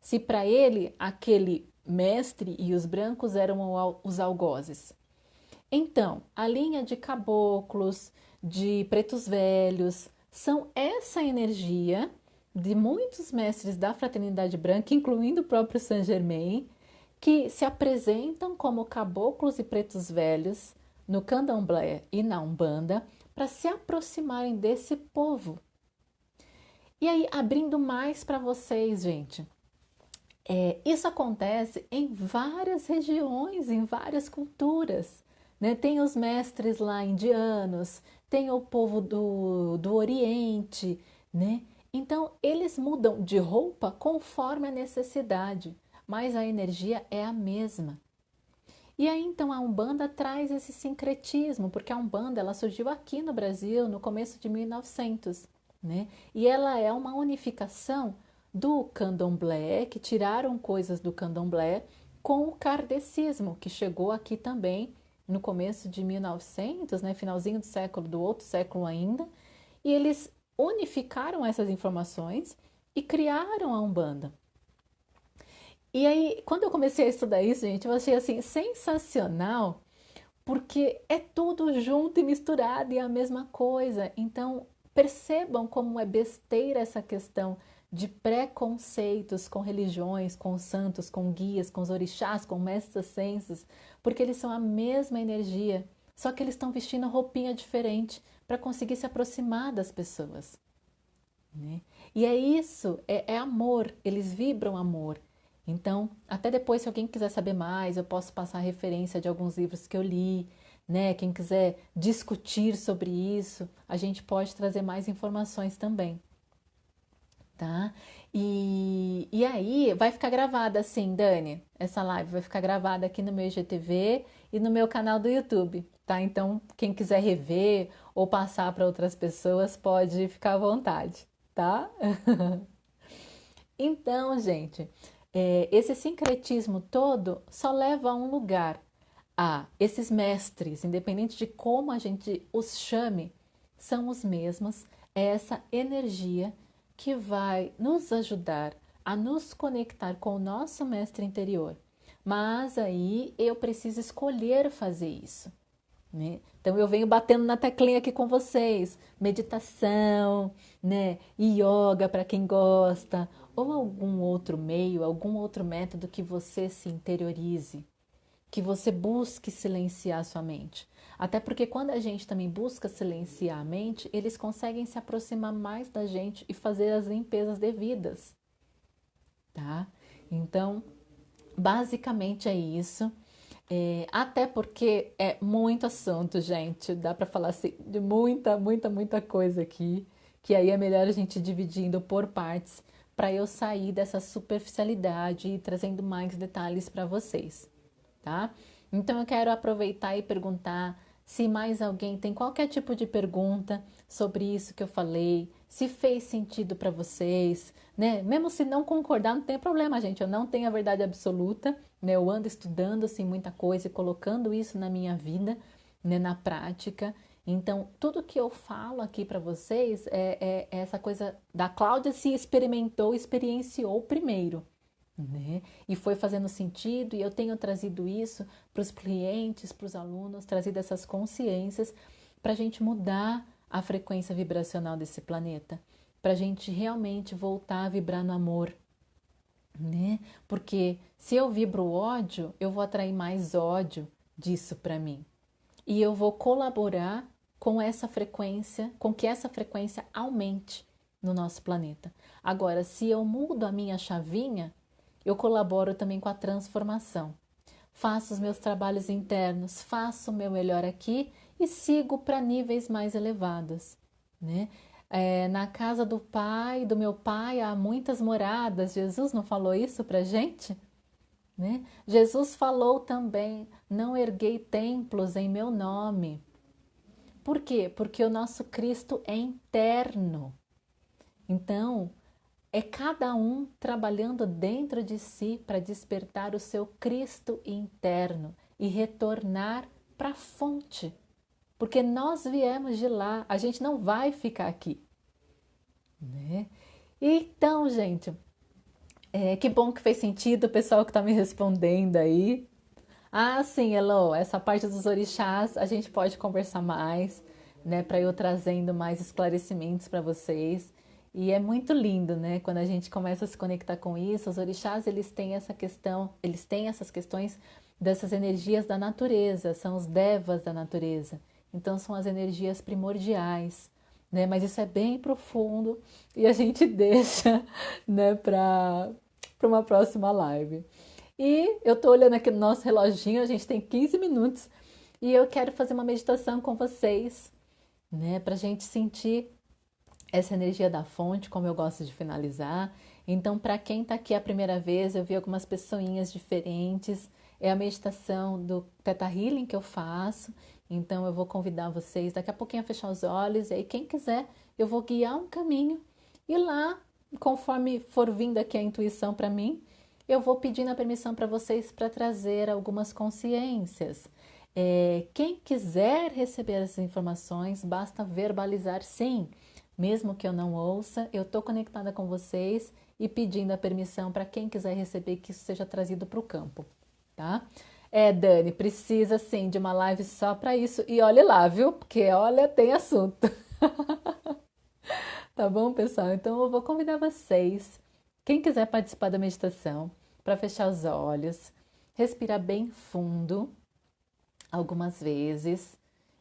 Se para ele aquele mestre e os brancos eram os algozes. Então, a linha de caboclos, de pretos velhos, são essa energia de muitos mestres da fraternidade branca, incluindo o próprio Saint Germain, que se apresentam como caboclos e pretos velhos no candomblé e na umbanda para se aproximarem desse povo. E aí, abrindo mais para vocês, gente, isso acontece em várias regiões, em várias culturas, né? Tem os mestres lá indianos, tem o povo do Oriente, né? Então, eles mudam de roupa conforme a necessidade, mas a energia é a mesma. E aí, então, a Umbanda traz esse sincretismo, porque a Umbanda ela surgiu aqui no Brasil no começo de 1900, né? E ela é uma unificação do candomblé, que tiraram coisas do candomblé, com o kardecismo, que chegou aqui também no começo de 1900, né? Finalzinho do outro século ainda, e eles unificaram essas informações e criaram a Umbanda. E aí, quando eu comecei a estudar isso, gente, eu achei assim sensacional, porque é tudo junto e misturado e é a mesma coisa. Então, percebam como é besteira essa questão de preconceitos com religiões, com santos, com guias, com os orixás, com mestres ascensos, porque eles são a mesma energia, só que eles estão vestindo roupinha diferente para conseguir se aproximar das pessoas, né? E é isso, é amor, eles vibram amor. Então, até depois, se alguém quiser saber mais, eu posso passar referência de alguns livros que eu li, né? Quem quiser discutir sobre isso, a gente pode trazer mais informações também, tá? E aí, vai ficar gravada assim, Dani, essa live vai ficar gravada aqui no meu IGTV e no meu canal do YouTube, tá? Então, quem quiser rever ou passar para outras pessoas, pode ficar à vontade, tá? Então, gente, esse sincretismo todo só leva a um lugar, a esses mestres, independente de como a gente os chame, são os mesmos, é essa energia que vai nos ajudar a nos conectar com o nosso mestre interior. Mas aí eu preciso escolher fazer isso, né? Então eu venho batendo na teclinha aqui com vocês, meditação, né, yoga para quem gosta, ou algum outro meio, algum outro método que você se interiorize, que você busque silenciar sua mente. Até porque quando a gente também busca silenciar a mente, eles conseguem se aproximar mais da gente e fazer as limpezas devidas, tá? Então, basicamente é isso. Até porque é muito assunto, gente. Dá para falar assim, de muita coisa aqui. Que aí é melhor a gente dividindo por partes para eu sair dessa superficialidade e trazendo mais detalhes para vocês, tá? Então eu quero aproveitar e perguntar se mais alguém tem qualquer tipo de pergunta sobre isso que eu falei, se fez sentido para vocês, né? Mesmo se não concordar, não tem problema, gente. Eu não tenho a verdade absoluta, né? Eu ando estudando assim muita coisa e colocando isso na minha vida, né, na prática. Então, tudo que eu falo aqui para vocês é essa coisa da Cláudia se experimentou, experienciou primeiro, né? E foi fazendo sentido, e eu tenho trazido isso para os clientes, para os alunos, trazido essas consciências para a gente mudar a frequência vibracional desse planeta, para a gente realmente voltar a vibrar no amor, né? Porque se eu vibro ódio, eu vou atrair mais ódio disso para mim. E eu vou colaborar com essa frequência, com que essa frequência aumente no nosso planeta. Agora, se eu mudo a minha chavinha, eu colaboro também com a transformação. Faço os meus trabalhos internos, faço o meu melhor aqui e sigo para níveis mais elevados, né? Na casa do pai, do meu pai, há muitas moradas. Jesus não falou isso para gente? Né? Jesus falou também: não erguei templos em meu nome. Por quê? Porque o nosso Cristo é interno. Então, é cada um trabalhando dentro de si para despertar o seu Cristo interno e retornar para a fonte. Porque nós viemos de lá, a gente não vai ficar aqui, né? Então, gente, que bom que fez sentido o pessoal que está me respondendo aí. Ah, sim, Elo, essa parte dos orixás a gente pode conversar mais, né, para eu trazendo mais esclarecimentos para vocês. E é muito lindo, né, quando a gente começa a se conectar com isso. Os orixás, eles têm essa questão, eles têm essas questões dessas energias da natureza, são os devas da natureza. Então são as energias primordiais, né? Mas isso é bem profundo e a gente deixa, né, para uma próxima live. E eu tô olhando aqui no nosso reloginho, a gente tem 15 minutos e eu quero fazer uma meditação com vocês, né, pra gente sentir essa energia da fonte, como eu gosto de finalizar. Então, para quem tá aqui a primeira vez, eu vi algumas pessoinhas diferentes. É a meditação do Theta Healing que eu faço. Então, eu vou convidar vocês daqui a pouquinho a fechar os olhos. E aí, quem quiser, eu vou guiar um caminho. E lá, conforme for vindo aqui a intuição para mim, eu vou pedindo a permissão para vocês para trazer algumas consciências. Quem quiser receber essas informações, basta verbalizar sim. Mesmo que eu não ouça, eu estou conectada com vocês e pedindo a permissão para quem quiser receber que isso seja trazido para o campo, tá? Dani, precisa sim de uma live só para isso. E olhe lá, viu? Porque olha, tem assunto. Tá bom, pessoal? Então eu vou convidar vocês, quem quiser participar da meditação, para fechar os olhos, respirar bem fundo algumas vezes.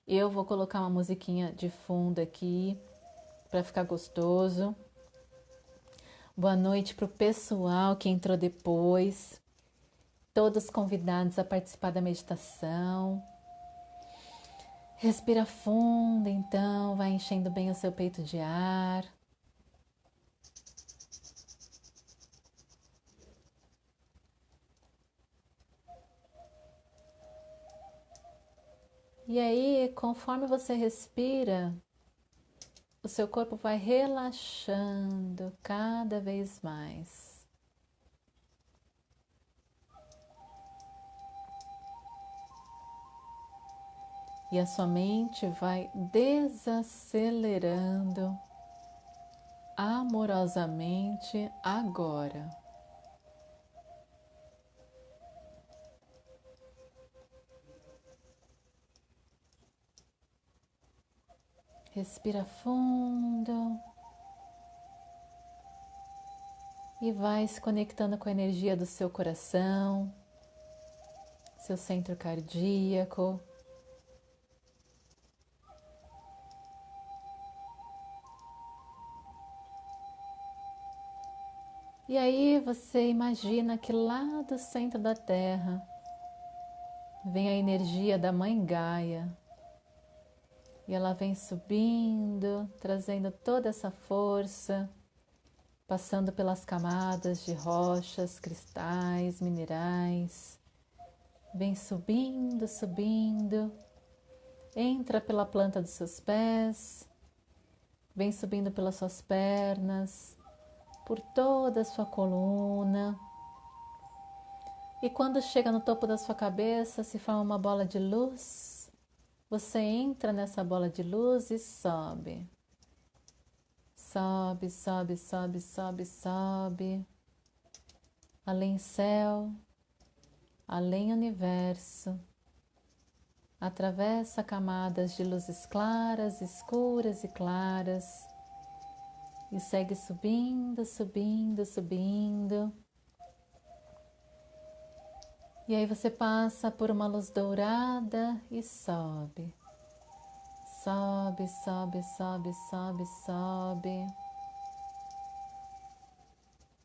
Eu vou colocar uma musiquinha de fundo aqui para ficar gostoso. Boa noite para o pessoal que entrou depois, todos convidados a participar da meditação. Respira fundo, então, vai enchendo bem o seu peito de ar. E aí, conforme você respira, o seu corpo vai relaxando cada vez mais. E a sua mente vai desacelerando amorosamente agora. Respira fundo e vai se conectando com a energia do seu coração, seu centro cardíaco. E aí você imagina que lá do centro da Terra vem a energia da Mãe Gaia. E ela vem subindo, trazendo toda essa força, passando pelas camadas de rochas, cristais, minerais. Vem subindo, subindo, entra pela planta dos seus pés, vem subindo pelas suas pernas, por toda a sua coluna. E quando chega no topo da sua cabeça, se forma uma bola de luz. Você entra nessa bola de luz e sobe. Sobe, sobe, sobe, sobe, sobe. Além céu, além universo. Atravessa camadas de luzes claras, escuras e claras. E segue subindo, subindo, subindo. E aí você passa por uma luz dourada e sobe. Sobe, sobe, sobe, sobe, sobe.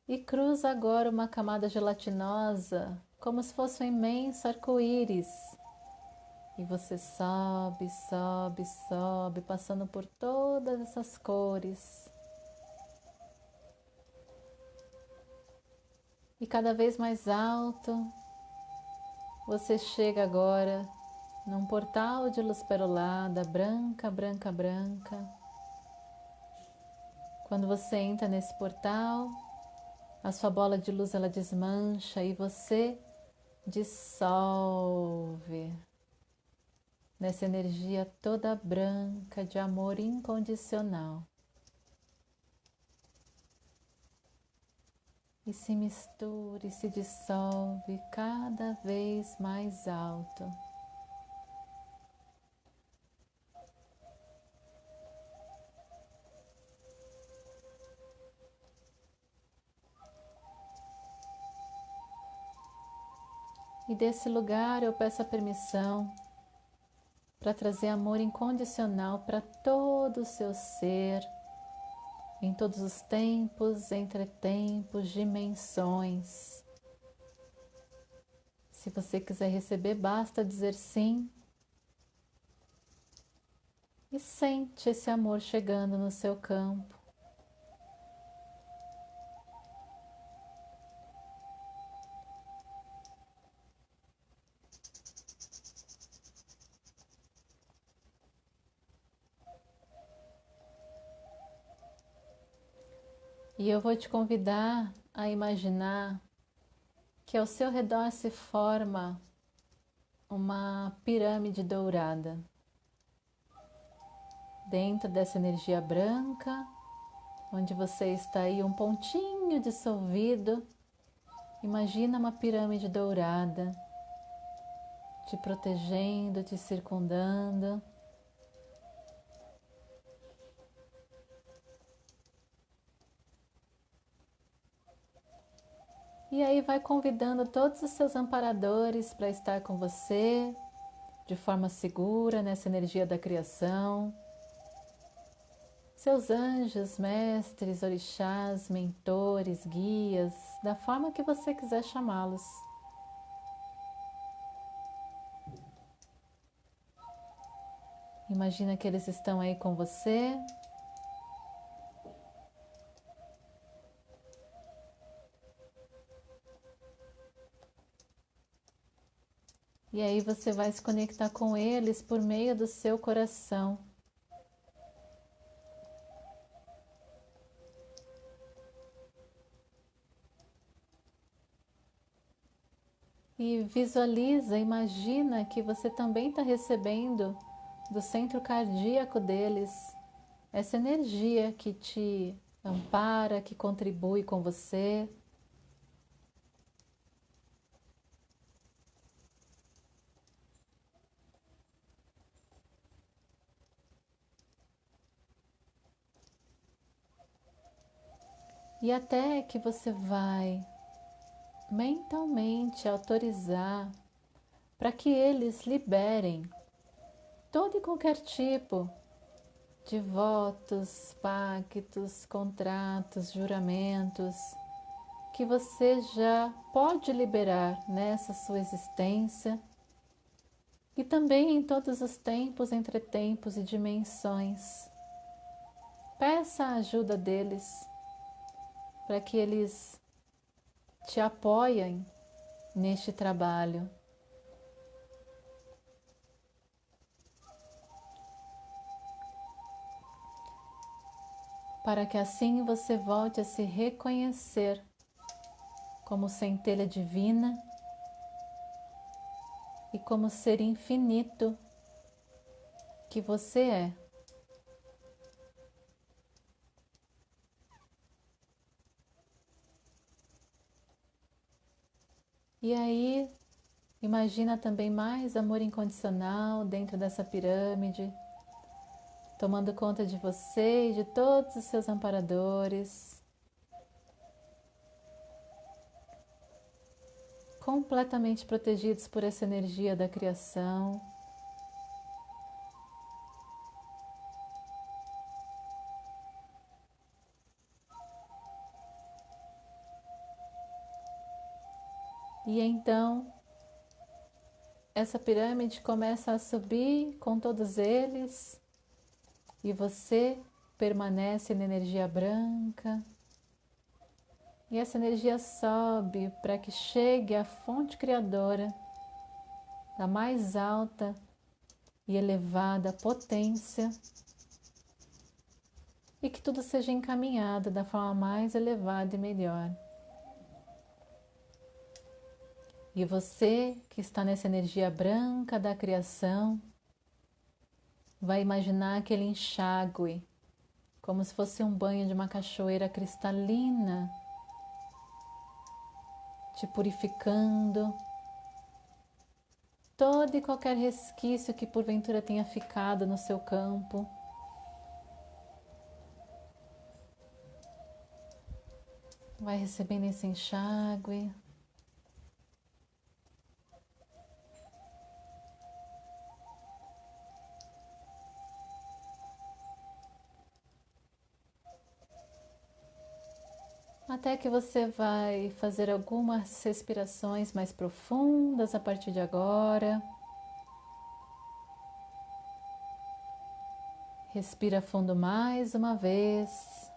E cruza agora uma camada gelatinosa, como se fosse um imenso arco-íris. E você sobe, sobe, sobe, passando por todas essas cores. E cada vez mais alto, você chega agora num portal de luz perolada, branca, branca, branca. Quando você entra nesse portal, a sua bola de luz ela desmancha e você dissolve nessa energia toda branca de amor incondicional. E se mistura e se dissolve cada vez mais alto. E desse lugar eu peço a permissão para trazer amor incondicional para todo o seu ser, em todos os tempos, entretempos, dimensões. Se você quiser receber, basta dizer sim. E sente esse amor chegando no seu campo. E eu vou te convidar a imaginar que ao seu redor se forma uma pirâmide dourada. Dentro dessa energia branca, onde você está aí um pontinho dissolvido, imagina uma pirâmide dourada te protegendo, te circundando. E aí vai convidando todos os seus amparadores para estar com você de forma segura nessa energia da criação. Seus anjos, mestres, orixás, mentores, guias, da forma que você quiser chamá-los. Imagina que eles estão aí com você. E aí você vai se conectar com eles por meio do seu coração. E visualiza, imagina que você também está recebendo do centro cardíaco deles essa energia que te ampara, que contribui com você. E até que você vai mentalmente autorizar para que eles liberem todo e qualquer tipo de votos, pactos, contratos, juramentos que você já pode liberar nessa sua existência e também em todos os tempos, entretempos e dimensões. Peça a ajuda deles para que eles te apoiem neste trabalho. Para que assim você volte a se reconhecer como centelha divina e como ser infinito que você é. E aí, imagina também mais amor incondicional dentro dessa pirâmide, tomando conta de você e de todos os seus amparadores, completamente protegidos por essa energia da criação. E então, essa pirâmide começa a subir com todos eles e você permanece na energia branca. E essa energia sobe para que chegue à fonte criadora da mais alta e elevada potência e que tudo seja encaminhado da forma mais elevada e melhor. E você que está nessa energia branca da criação, vai imaginar aquele enxágue, como se fosse um banho de uma cachoeira cristalina, te purificando, todo e qualquer resquício que porventura tenha ficado no seu campo. Vai recebendo esse enxágue. Até que você vai fazer algumas respirações mais profundas a partir de agora. Respira fundo mais uma vez.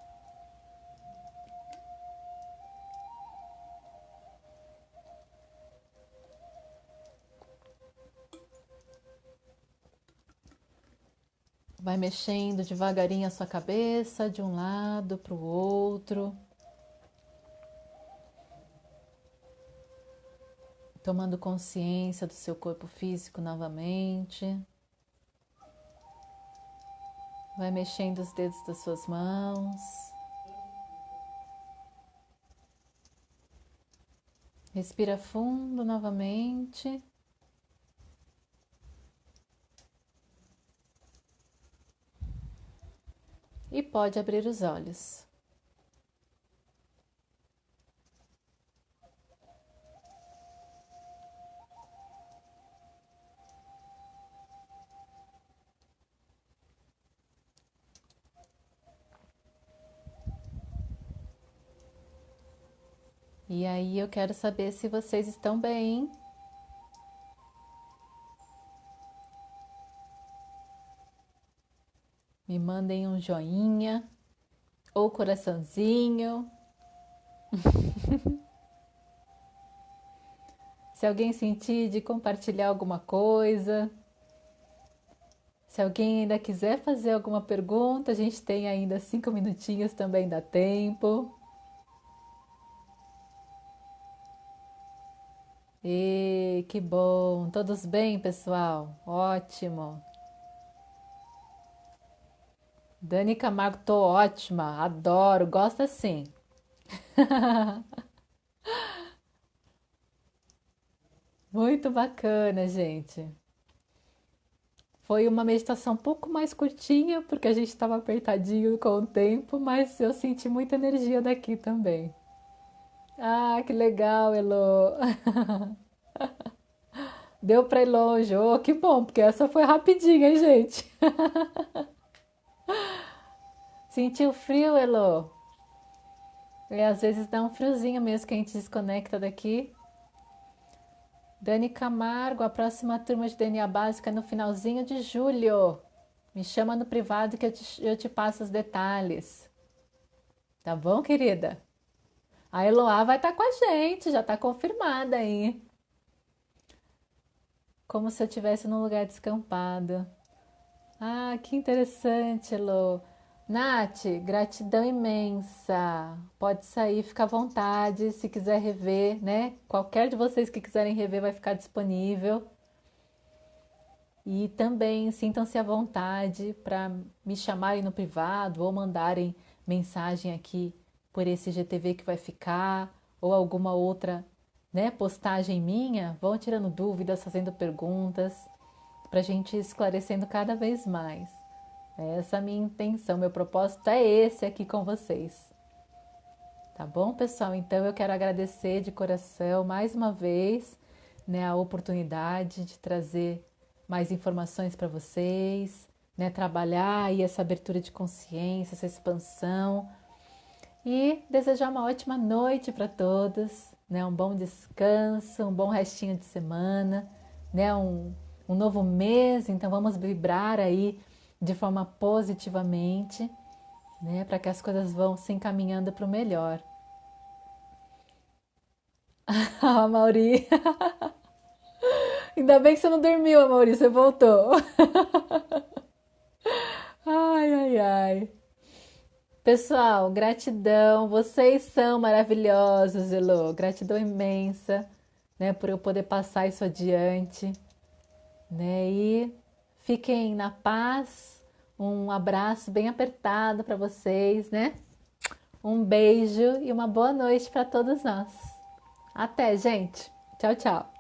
Vai mexendo devagarinho a sua cabeça de um lado para o outro. Tomando consciência do seu corpo físico novamente. Vai mexendo os dedos das suas mãos. Respira fundo novamente. E pode abrir os olhos. E aí eu quero saber se vocês estão bem. Me mandem um joinha ou coraçãozinho. Se alguém sentir de compartilhar alguma coisa. Se alguém ainda quiser fazer alguma pergunta, a gente tem ainda 5 minutinhos, também dá tempo. E que bom! Todos bem, pessoal? Ótimo! Dani Camargo, tô ótima, adoro, gosto assim. Muito bacana, gente. Foi uma meditação um pouco mais curtinha, porque a gente estava apertadinho com o tempo, mas eu senti muita energia daqui também. Ah, que legal, Elo. Deu para ir longe. Oh, que bom, porque essa foi rapidinha, hein, gente? Sentiu frio, Elo? E às vezes dá um friozinho mesmo que a gente desconecta daqui. Dani Camargo, a próxima turma de DNA básica é no finalzinho de julho. Me chama no privado que eu te passo os detalhes. Tá bom, querida? A Eloá vai estar com a gente, já está confirmada aí. Como se eu estivesse num lugar descampado. Ah, que interessante, Elo. Nath, gratidão imensa. Pode sair, fica à vontade. Se quiser rever, né? Qualquer de vocês que quiserem rever vai ficar disponível. E também sintam-se à vontade para me chamarem no privado ou mandarem mensagem aqui por esse GTV que vai ficar ou alguma outra, né, postagem minha. Vão tirando dúvidas, fazendo perguntas para a gente ir esclarecendo cada vez mais. Essa é a minha intenção, meu propósito é esse aqui com vocês. Tá bom, pessoal? Então eu quero agradecer de coração mais uma vez, né, a oportunidade de trazer mais informações para vocês, né, trabalhar aí essa abertura de consciência, essa expansão e desejar uma ótima noite para todos, né, um bom descanso, um bom restinho de semana, né, um novo mês, então vamos vibrar aí de forma positivamente, né, para que as coisas vão se encaminhando para o melhor. Ah, Mauri, ainda bem que você não dormiu, Mauri, você voltou. Ai, ai, ai. Pessoal, gratidão, vocês são maravilhosos, Elô. Gratidão imensa, né, por eu poder passar isso adiante, né? E fiquem na paz. Um abraço bem apertado para vocês, né? Um beijo e uma boa noite para todos nós. Até, gente. Tchau, tchau.